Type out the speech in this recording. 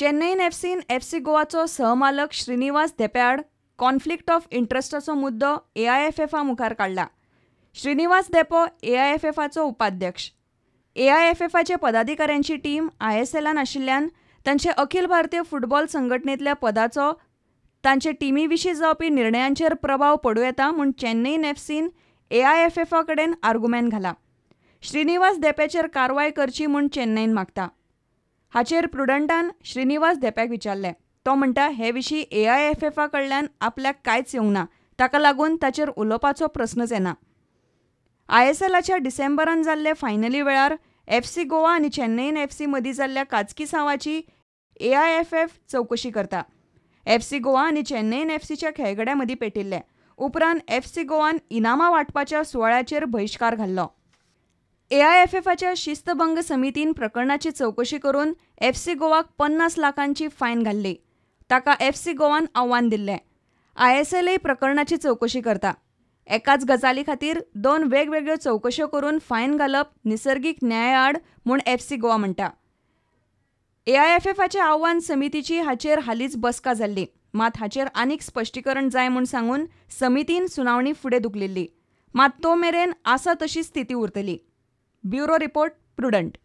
Chennaiyin FC गोवाचो सहमालक श्रीनिवास धेप्याड कॉन्फ्लिक्ट ऑफ इंट्रस्टाचो मुद्दो एआयएफएफा मुखार काडला. श्रीनिवास धेपो एआयएफएफाचो उपाध्यक्ष. एआयएफएफाचे पदाधिकाऱ्यांची टीम आयएसएलान आशिल्ल्यान तांचे अखिल भारतीय फुटबॉल संघटनेंतल्या पदाचो तांचे टिमीविशीं जावपी निर्णयांचेर प्रभाव पडूं येता म्हूण चेन्नईन एफसीन एआयएफएफा कडेन आर्ग्युमेंट घाला. श्रीनिवास धेपेचेर कारवाय करची म्हूण चेन्नईन मागता. हाचेर प्रुडंटान श्रीनिवास धेप्याक विचारलें. तो म्हणटा हे विशीं एआयएफएफा कडल्यान आपल्याक कांयच येवंक ना, ताका लागून ताचेर उलोवपाचो प्रस्नच येना. आयएसएलाच्या डिसेंबरांत जाल्ले फायनली वेळार एफसी गोवा आनी चेन्नईन एफसी मदीं जाल्ल्या काचकी एआयएफएफ चवकशी करता. एफसी गोवा आनी चेन्नईन एफसीच्या खेळगड्यां मदीं पेटिल्ले. उपरांत एफसी गोवान इनामां वांटपाच्या सुवाळ्याचेर बहिश्कार घाल्लो. एआयएफएफाच्या शिस्तभंग समितीन प्रकरणाची चवकशी करून एफसी गोवाक 50 लाखांची फायन घाल्ली. ताका एफसी गोवान आव्हान दिल्लें. आयएसएलय प्रकरणाची चवकशी करता. एकाच गजाली खातीर 2 वेगवेगळ्यो चवकश्यो करून फायन घालप निसर्गीक न्यायाआड म्हूण एफसी गोवा म्हणटा. एआयएफएफाच्या आव्हान समितीची हाचेर हालींच बसका जाल्ली. मात हाचेर आनीक स्पश्टीकरण जाय म्हूण सांगून समितीन सुनावणी फुडें धुकलिल्ली. मात तो मेरेन आसा तशी स्थिती उरतली. Bureau report, prudent.